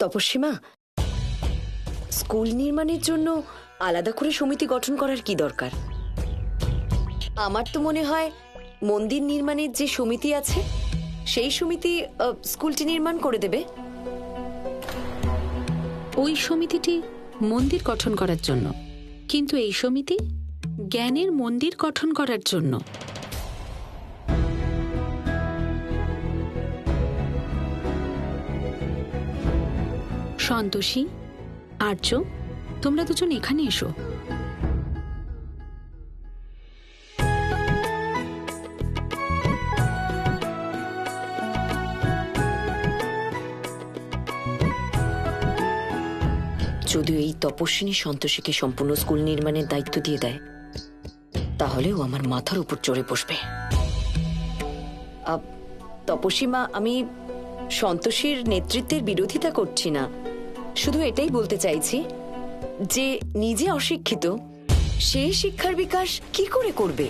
তপস্বীমা, school নির্মাণের জন্য আলাদা করে সমিতি গঠন করার কি দরকার? আমার তো মনে হয় মন্দির নির্মাণের যে সমিতি আছে সেই সমিতি স্কুলটি নির্মাণ করে দেবে। ওই সমিতিটি মন্দির গঠন করার জন্য, কিন্তু এই সমিতি জ্ঞানের মন্দির গঠন করার জন্য। সন্তোষী, আর্য, তোমরা দুজন এখানে এসো। যদিও এই তপস্বিনী সন্তোষীকে সম্পূর্ণ স্কুল নির্মাণের দায়িত্ব দিয়ে দেয়, তাহলেও আমার মাথার উপর চড়ে বসবে। তপস্বীমা, আমি সন্তোষীর নেতৃত্বের বিরোধিতা করছি না, শুধু এটাই বলতে চাইছি যে নিজে অশিক্ষিত, সে শিক্ষার বিকাশ কি করে করবে?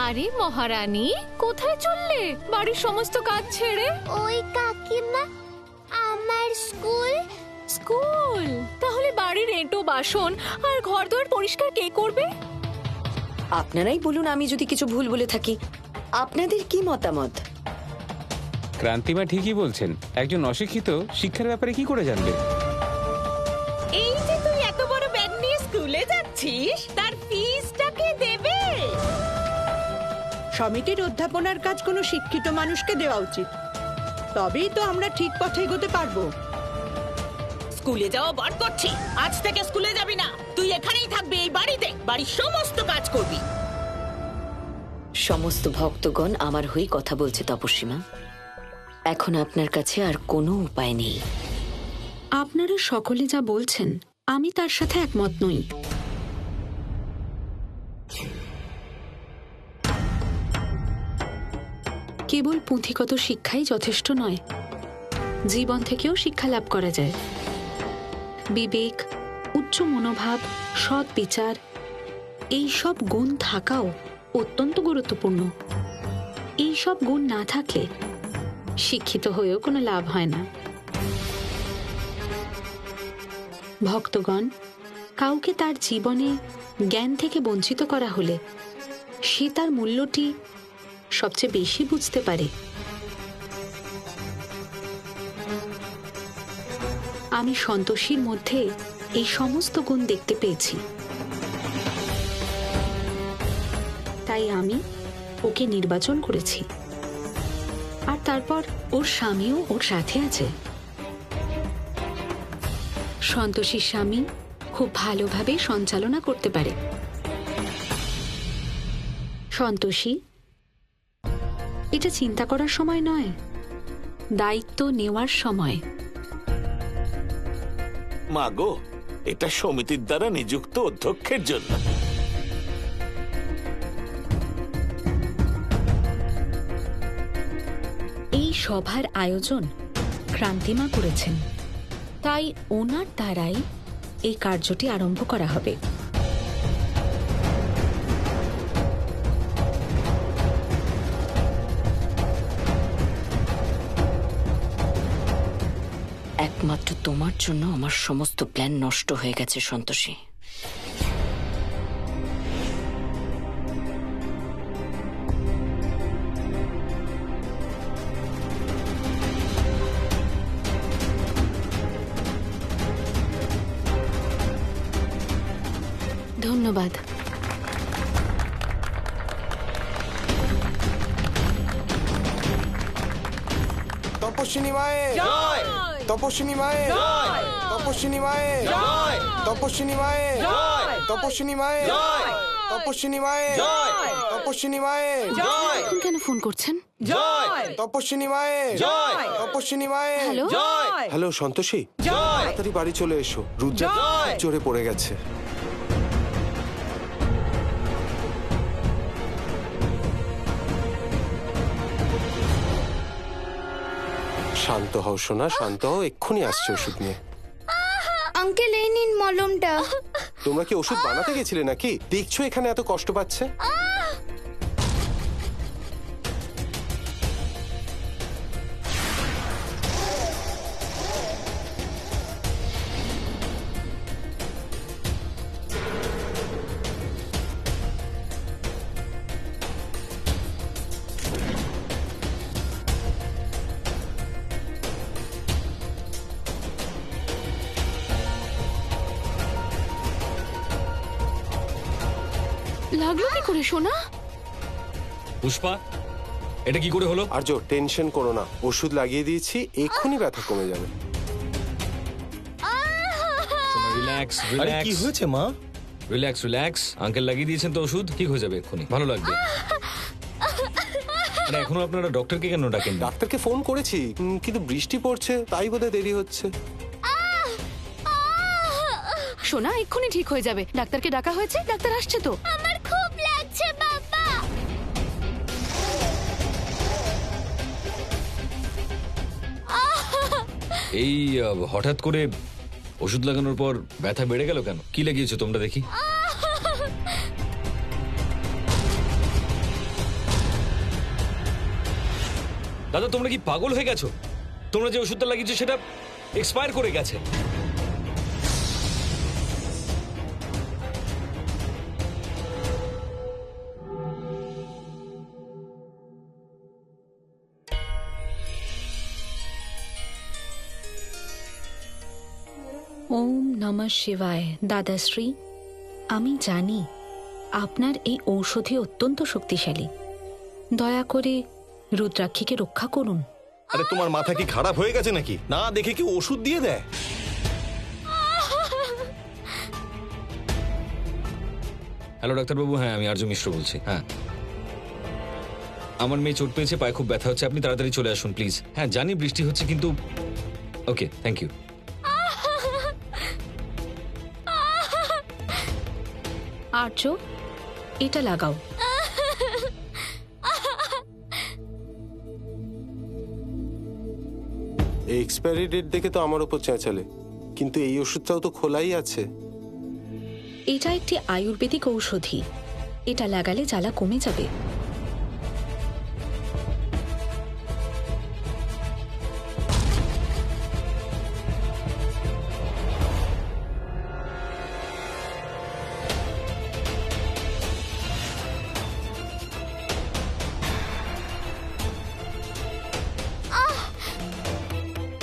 আরে মহারানী, কোথায় চললে বাড়ির সমস্ত কাজ ছেড়ে? ওই কাকিমা, আমার স্কুল। স্কুল? তাহলে বাড়ির এঁটো বাসন আর ঘরদোর পরিষ্কার কে করবে? আপনারাই বলুন, আমি যদি কিছু ভুল বলে থাকি। আপনাদের কি মতামত? ক্রান্তিমা ঠিকই বলছেন, একজন অশিক্ষিত শিক্ষার ব্যাপারে কি করে জানবে? এই যে তুই এত বড় ব্যাগ নিয়ে স্কুলে যাচ্ছিস, তার ফিসটা কে দেবে? সমিতির অধ্যাপনার কাজ কোনো শিক্ষিত মানুষকে দেওয়া উচিত, তবেই তো আমরা ঠিক পথে এগোতে পারবো। স্কুলে যাওয়া বন্ধ করছি। আজ থেকে স্কুলে যাবি না, তুই এখানেই থাকবি, এই বাড়িতে বাড়ির সমস্ত কাজ করবি। সমস্ত ভক্তগণ আমার হয়ে কথা বলছে তপস্বীমা। এখন আপনার কাছে আর কোনো উপায় নেই। আপনারা সকলে যা বলছেন আমি তার সাথে একমত নই। কেবল পুঁথিগত শিক্ষাই যথেষ্ট নয়, জীবন থেকেও শিক্ষা লাভ করা যায়। বিবেক, উচ্চ মনোভাব, সৎ বিচার, এই সব গুণ থাকাও অত্যন্ত গুরুত্বপূর্ণ। এই সব গুণ না থাকলে শিক্ষিত হয়েও কোনো লাভ হয় না। ভক্তগণ, কাউকে তার জীবনে জ্ঞান থেকে বঞ্চিত করা হলে সে তার মূল্যটি সবচেয়ে বেশি বুঝতে পারে। আমি সন্তোষীর মধ্যে এই সমস্ত গুণ দেখতে পেয়েছি, তাই আমি ওকে নির্বাচন করেছি। আর তারপর ওর স্বামীও ওর সাথে আছে। সন্তোষীর স্বামী খুব ভালোভাবে সঞ্চালনা করতে পারে। সন্তোষী, এটা চিন্তা করার সময় নয়, দায়িত্ব নেওয়ার সময়। মাগো, এটা সমিতির দ্বারা নিযুক্ত অধ্যক্ষের জন্য। এই সভার আয়োজন ক্রান্তিমা করেছেন, তাই ওনার দ্বারাই এই কার্যটি আরম্ভ করা হবে। একমাত্র তোমার জন্য আমার সমস্ত প্ল্যান নষ্ট হয়ে গেছে সন্তোষী। ধন্যবাদ। তপস্বিনী মায়ের জয়, তপস্বিনী মায়ের জয়, তপস্বিনী মায়ের জয়, তপস্বিনী মায়ের জয়, তপস্বিনী মায়ের জয়, তপস্বিনী মায়ের জয়, তপস্বিনী মায়ের জয়। এখন কেন ফোন করছেন? জয়, তপস্বিনী মায়ের জয়, তপস্বিনী মায়ের হ্যালো? জয়। হ্যালো সন্তোষী, তাড়াতাড়ি বাড়ি চলে এসো, রুদ্রা জোরে পড়ে গেছে। শান্ত হও সোনা, শান্ত হও, এক্ষুনি আসছে ওষুধ নিয়ে। আঙ্কেল এই নিন মলমটা। তোমরা কি ওষুধ বানাতে গেছিলে নাকি? দেখছো এখানে এত কষ্ট পাচ্ছে। লাগলো কি করে সোনা? পুষ্পা, এটা কি করে হলো? আর্য, টেনশন করো না, ওষুধ লাগিয়ে দিয়েছি, এক্ষুনি ব্যথা কমে যাবে। রিল্যাক্স আরে রিল্যাক্স কি হয়েছে মা? Relax relax. আঙ্কেল লাগিয়ে দিয়েছেন তো ওষুধ, ঠিক হয়ে যাবে এক্ষুনি, ভালো লাগবে। আরে এখনো আপনারা ডক্টরকে কেন ডাকেন? ডাক্তারকে ফোন করেছি, কিন্তু বৃষ্টি পড়ছে, তাই বোধহয় দেরি হচ্ছে। সোনা এক্ষুনি ঠিক হয়ে যাবে, ডাক্তারকে ডাকা হয়েছে, ডাক্তার আসছে তো। আমার খুব লাগছে বাবা। এই হঠাৎ করে ওষুধ লাগানোর পর ব্যথা বেড়ে গেল কেন? কি লাগিয়েছো তোমরা দেখি? দাদা তোমরা কি পাগল হয়ে গেছো? তোমরা যে ওষুধটা লাগিয়েছো সেটা এক্সপায়ার করে গেছে। ওম নমঃ শিবায়। দাদাশ্রী, আমি জানি আপনার এই ঔষধি অত্যন্ত শক্তিশালী। দয়া করে রুদ্রাক্ষীকে রক্ষা করুন। আরে তোমার মাথা কি খারাপ হয়ে গেছে নাকি? না দেখে কি ওষুধ দিয়ে দেয়? হ্যালো ডাক্তারবাবু, হ্যাঁ আমি আর্য মিশ্র বলছি। হ্যাঁ, আমার মেয়ে চোট পেয়েছে, পায়ে খুব ব্যথা হচ্ছে, আপনি তাড়াতাড়ি চলে আসুন প্লিজ। হ্যাঁ জানি বৃষ্টি হচ্ছে, কিন্তু ওকে, থ্যাংক ইউ। আর্য, এটা লাগাও। এই এক্সপায়ারি ডেট দেখে তো আমার উপর চেঁচালে, কিন্তু এই ওষুধটাও তো খোলাই আছে। এটা একটি আয়ুর্বেদিক ঔষধি, এটা লাগালে জ্বালা কমে যাবে।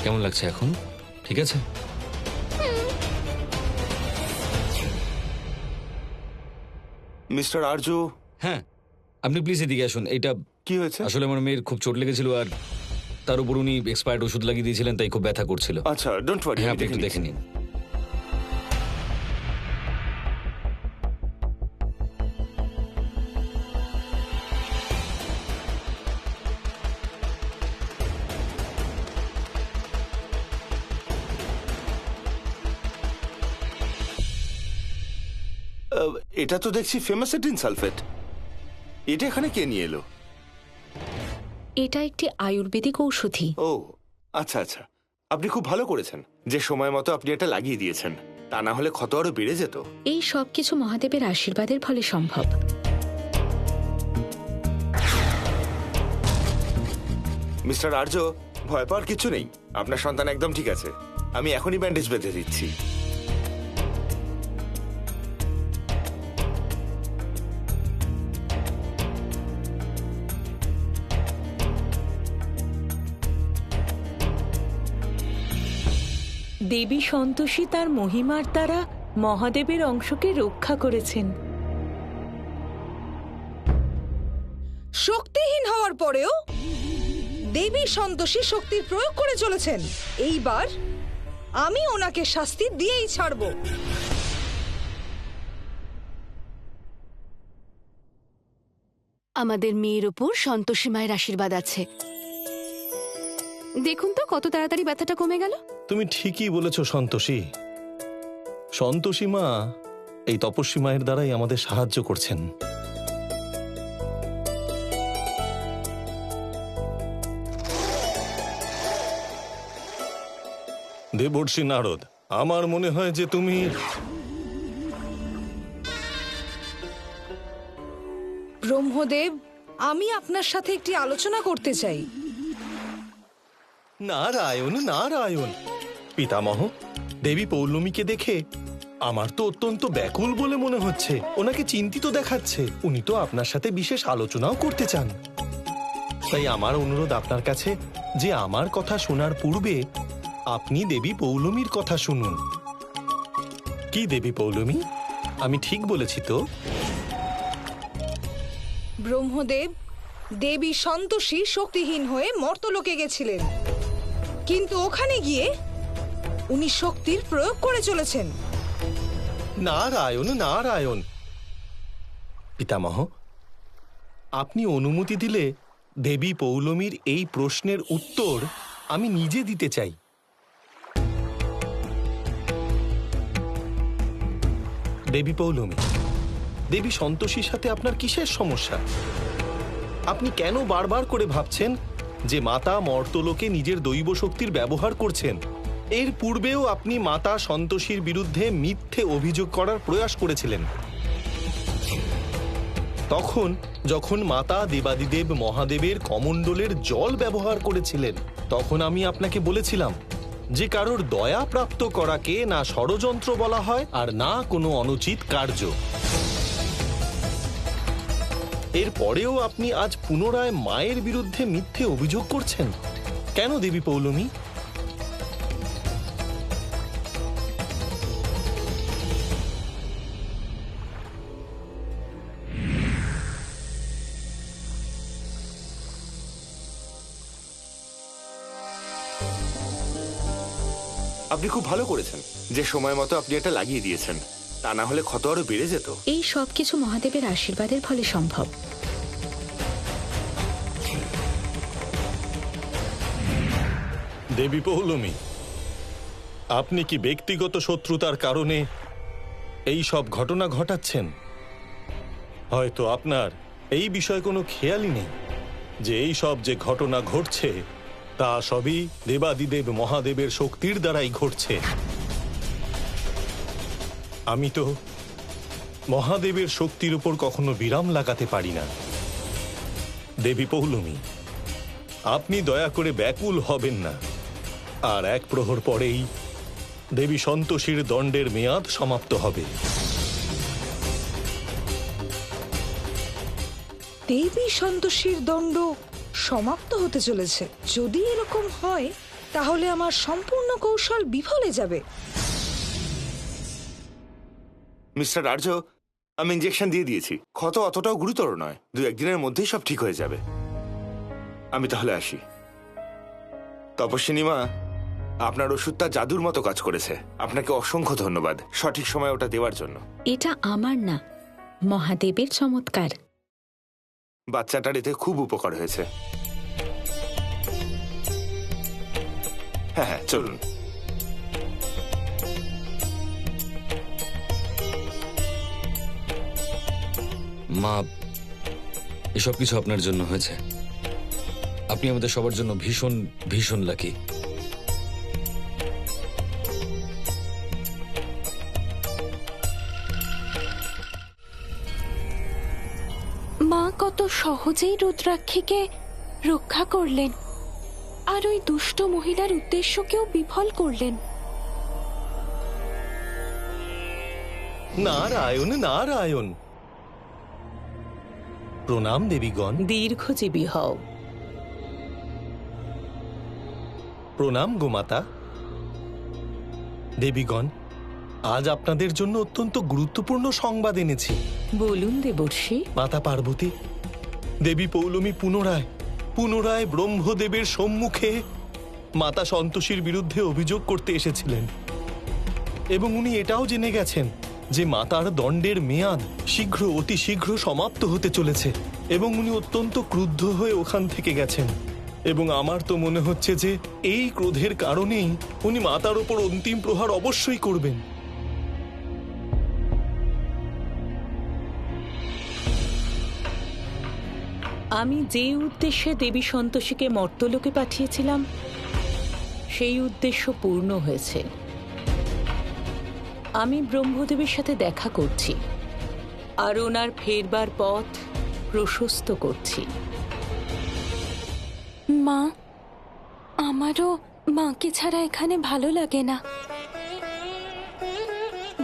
কেমন লাগছে এখন? ঠিক আছে? মিস্টার আর্য, হ্যাঁ আপনি প্লিজ এদিকে আসুন। এটা কি হয়েছে? আসলে আমার মেয়ের খুব চোট লেগেছিল, আর তার উপর উনি এক্সপায়ার্ড ওষুধ লাগিয়ে দিয়েছিলেন, তাই খুব ব্যথা করছিল। আচ্ছা, ডোন্ট ওয়ারি, হ্যাঁ আমি আপনি একটু দেখে দেখে নিচ্ছি। নিন। এটা তো দেখছি ফেমাসেটিন সালফেট। এটা এখানে কে নিয়ে এলো? এটা একটি আয়ুর্বেদিক ঔষধি। ও আচ্ছা আচ্ছা, আপনি খুব ভালো করেছেন যে সময় মতো আপনি এটা লাগিয়ে দিয়েছেন, তা না হলে ক্ষত আরো বেড়ে যেত। এই সব কিছু মহাদেবের আশীর্বাদের ফলে সম্ভব। মিস্টার আর্য, ভয় পাওয়ার কিছু নেই, আপনার সন্তান একদম ঠিক আছে। আমি এখনই ব্যান্ডেজ বেঁধে দিচ্ছি। দেবী সন্তোষী তার মহিমার দ্বারা মহাদেবের অংশকে রক্ষা করেছেন। শক্তিহীন হওয়ার পরেও দেবী সন্তোষী শক্তির প্রয়োগ করে চলেছেন। এইবার আমি ওনাকে শাস্তি দিয়েই ছাড়ব। আমাদের মেয়ের ওপর সন্তোষী মায়ের আশীর্বাদ আছে। দেখুন তো কত তাড়াতাড়ি ব্যথাটা কমে গেল। তুমি ঠিকই বলেছ সন্তোষী। সন্তোষী মা এই তপস্বী মায়ের দ্বারাই আমাদের সাহায্য করছেন। দেবর্ষি নারদ, আমার মনে হয় যে তুমি ব্রহ্মদেব, আমি আপনার সাথে একটি আলোচনা করতে চাই। নারায়ণ নারায়ণ। পিতামহ, দেবী পৌলমীকে দেখে আমার তো অত্যন্ত ব্যাকুল বলে মনে হচ্ছে। ওনাকে চিন্তিত দেখাচ্ছে। উনি তো আপনার সাথে বিশেষ আলোচনাও করতে চান। তাই আমার অনুরোধ আপনার কাছে যে আমার কথা শোনার পূর্বে আপনি দেবী পৌলমীর কথা শুনুন। কি দেবী পৌলমী, আমি ঠিক বলেছি তো? ব্রহ্মদেব, দেবী সন্তোষী শক্তিহীন হয়ে মর্তলোকে গেছিলেন, কিন্তু ওখানে গিয়ে উনি শক্তির প্রয়োগ করে চলেছেন। নারায়ণ নারায়ণ। পিতামহ, আপনি অনুমতি দিলে দেবী পৌলমীর এই প্রশ্নের উত্তর আমি নিজে দিতে চাই। দেবী পৌলমী, দেবী সন্তোষীর সাথে আপনার কিসের সমস্যা? আপনি কেন বারবার করে ভাবছেন যে মাতা মর্তলোকে নিজের দৈব শক্তির ব্যবহার করছেন? এর পূর্বেও আপনি মাতা সন্তোষীর বিরুদ্ধে মিথ্যে অভিযোগ করার প্রয়াস করেছিলেন। তখন যখন মাতা দেবাদিদেব মহাদেবের কমণ্ডলের জল ব্যবহার করেছিলেন, তখন আমি আপনাকে বলেছিলাম যে কারোর দয়া প্রাপ্ত করাকে না ষড়যন্ত্র বলা হয় আর না কোনো অনুচিত কার্য। এরপরেও আপনি আজ পুনরায় মায়ের বিরুদ্ধে মিথ্যে অভিযোগ করছেন কেন দেবী পৌলমী? আপনি খুব ভালো করেছেন যে সময় মতো আপনি এটা লাগিয়ে দিয়েছেন, তা না হলে ক্ষত আরো বেড়ে যেত। এই সব কিছু মহাদেবের আশীর্বাদের ফলে সম্ভব। দেবী পৌলমী, আপনি কি ব্যক্তিগত শত্রুতার কারণে এই সব ঘটনা ঘটাচ্ছেন? হয়তো আপনার এই বিষয়ে কোনো খেয়ালই নেই যে এই সব যে ঘটনা ঘটছে তা সবই দেবাদিদেব মহাদেবের শক্তির দ্বারাই ঘটছে। আমি তো মহাদেবের শক্তির উপর কখনো বিরাম লাগাতে পারি না। দেবী পৌলমী, আপনি দয়া করে ব্যাকুল হবেন না। আর এক প্রহর পরেই দেবী সন্তোষীর দণ্ডের মেয়াদ সমাপ্ত হবে। দেবী সন্তোষীর দণ্ড সমাপ্ত হতে চলেছে। যদি এরকম হয় তাহলে আমার সম্পূর্ণ কৌশল বিফলে যাবে। মিস্টার আর্য, আমি ইঞ্জেকশন দিয়ে দিয়েছি। ক্ষত অতটাও গুরুতর নয়, 2-1 দিনের মধ্যেই সব ঠিক হয়ে যাবে। আমি তাহলে আসি। তপস্বিনী মা, আপনার ওষুধটা জাদুর মতো কাজ করেছে। আপনাকে অসংখ্য ধন্যবাদ সঠিক সময় ওটা দেওয়ার জন্য। এটা আমার না, মহাদেবের চমৎকার। বাচ্চাটার এতে খুব উপকার হয়েছে। হ্যাঁ হ্যাঁ, চলুন। মা, এসব কিছু আপনার জন্য হয়েছে। আপনি আমাদের সবার জন্য ভীষণ ভীষণ লাকি। মা কত সহজেই রুদ্রাক্ষীকে রক্ষা করলেন আর ওই দুষ্ট মহিলার উদ্দেশ্যকেও বিফল করলেন। নারায়ণ নারায়ণ। প্রণাম দেবীগণ। দীর্ঘজীবী হও। প্রণাম গোমাতা। দেবীগণ, আজ আপনাদের জন্য অত্যন্ত গুরুত্বপূর্ণ সংবাদ এনেছি। বলুন দেবর্ষি। মাতা পার্বতী, দেবী পৌলমী পুনরায় ব্রহ্মদেবের সম্মুখে মাতা সন্তোষীর বিরুদ্ধে অভিযোগ করতে এসেছিলেন এবং উনি এটাও জেনে গেছেন যে মাতার দণ্ডের মেয়াদ অতি শীঘ্র সমাপ্ত হতে চলেছে এবং উনি অত্যন্ত ক্রুদ্ধ হয়ে ওখান থেকে গেছেন। এবং আমার তো মনে হচ্ছে যে এই ক্রোধের কারণেই উনি মাতার ওপর অন্তিম প্রহার অবশ্যই করবেন। আমি যে উদ্দেশ্যে দেবী সন্তোষীকে মর্তলোকে পাঠিয়েছিলাম সেই উদ্দেশ্য পূর্ণ হয়েছে। আমি ব্রহ্মদেবের সাথে দেখা করছি আর ওনার ফেরবার পথ প্রশস্ত করছি। মা, আমারও মাকে ছাড়া এখানে ভালো লাগে না।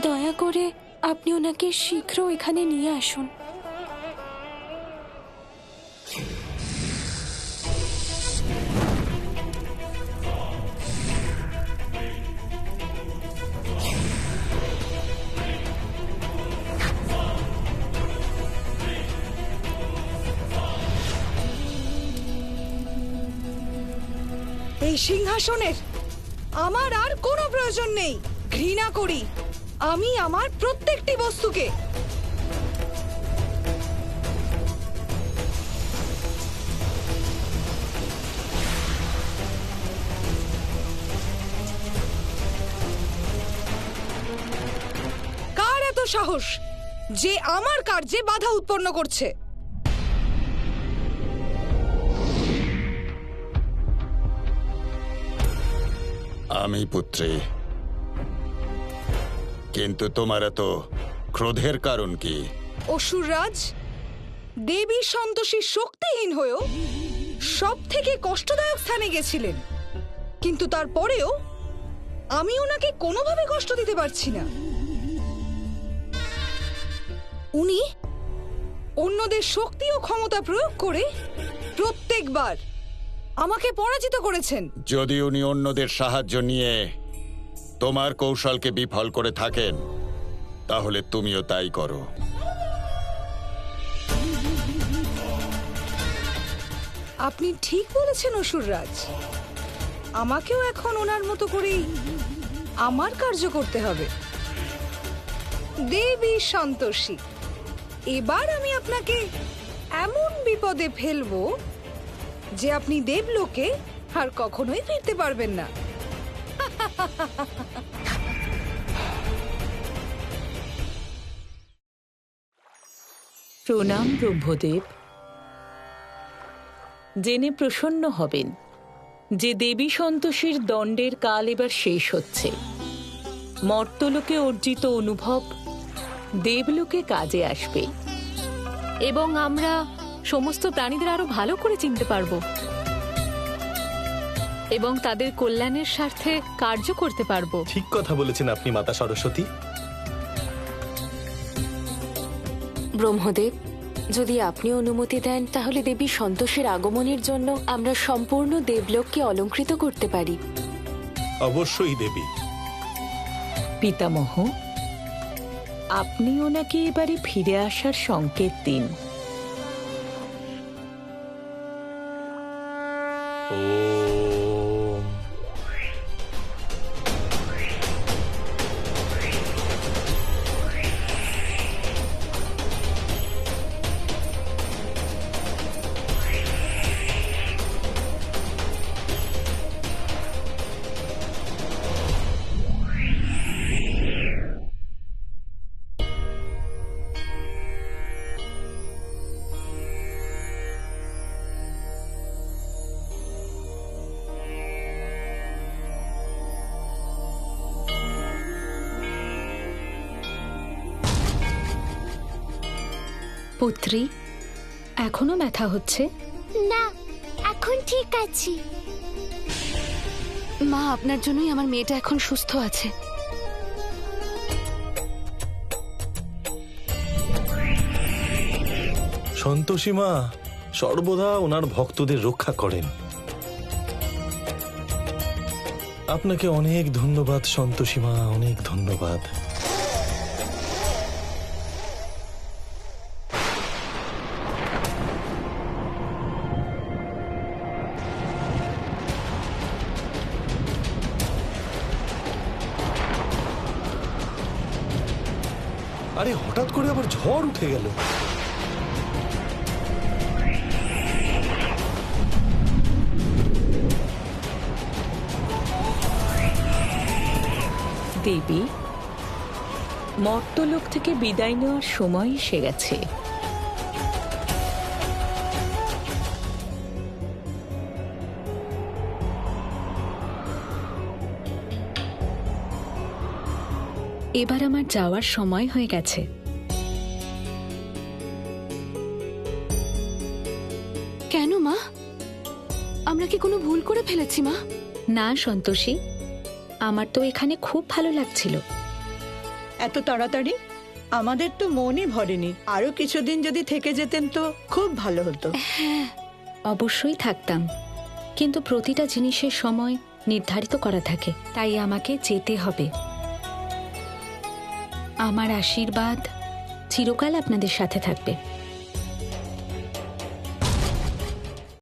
দয়া করে আপনি ওনাকে শীঘ্র এখানে নিয়ে আসুন। এই সিংহাসনের আমার আর কোনো প্রয়োজন নেই। ঘৃণা করি আমি আমার প্রত্যেকটি বস্তুকে। কার এত সাহস যে আমার কার্যে বাধা উৎপন্ন করছে? আমি পুত্রী, কিন্তু তোমার এত ক্রোধের কারণ কি? অসুররাজ, দেবী সন্তোষী শক্তিহীন হয়েও সব থেকে কষ্টদায়ক স্থানে গেছিলেন, কিন্তু তারপরেও আমি ওনাকে কোনোভাবে কষ্ট দিতে পারছি না। উনি অন্যদের শক্তি ও ক্ষমতা প্রয়োগ করে প্রত্যেকবার আমাকে পরাজিত করেছেন। যদি উনি অন্যদের সাহায্য নিয়ে তোমার কৌশলকে বিফল করে থাকেন, তাহলে তুমিও তাই করো। আপনি ঠিক বলেছেন অসুররাজ, আমাকেও এখন ওনার মতো করেই আমার কার্য করতে হবে। দেবী সন্তোষী, এবার আমি আপনাকে এমন বিপদে ফেলবো যে আপনি দেবলোকে আর কখনোই ফিরতে পারবেন না। প্রণাম ব্রহ্মদেব। জেনে প্রসন্ন হবেন যে দেবী সন্তোষীর দণ্ডের কাল এবার শেষ হচ্ছে। মর্তলোকে অর্জিত অনুভব দেবলোকে কাজে আসবে এবং আমরা সমস্ত প্রাণীদের আরো ভালো করে চিনতে পারবো এবং তাদের কল্যাণের স্বার্থে কার্য করতে পারবো। ঠিক কথা বলেছেন আপনি মাতা সরস্বতী। ব্রহ্মদেব, যদি আপনি অনুমতি দেন তাহলে দেবী সন্তোষের আগমনের জন্য আমরা সম্পূর্ণ দেবলোককে অলংকৃত করতে পারি। অবশ্যই দেবী। পিতামহ, আপনি ওনাকে এবারে ফিরে আসার সংকেত দিন। পুত্রী, এখনো ব্যথা হচ্ছে? না, এখন ঠিক আছি। মা, আপনার জন্যই আমার মেয়েটা এখন সুস্থ আছে। সন্তোষী মা সর্বদা ওনার ভক্তদের রক্ষা করেন। আপনাকে অনেক ধন্যবাদ সন্তোষী মা, অনেক ধন্যবাদ। আরে হঠাৎ করে আবার ঝড় উঠে গেল। দেবী, মর্তলোক থেকে বিদায় নেওয়ার সময় এসে গেছে। এবার আমার যাওয়ার সময় হয়ে গেছে। কেন মা? আমরা কি কোনো ভুল করে ফেলেছি মা? না সন্তোষী, আমার তো এখানে খুব ভালো লাগছিল। এত তাড়াতাড়ি আমাদের তো মনই ভরেনি। আরো কিছুদিন যদি থেকে যেতেন তো খুব ভালো হতো। হ্যাঁ, অবশ্যই থাকতাম, কিন্তু প্রতিটা জিনিসের সময় নির্ধারিত করা থাকে, তাই আমাকে যেতে হবে। আমার আশীর্বাদ চিরকাল আপনাদের সাথে থাকবে।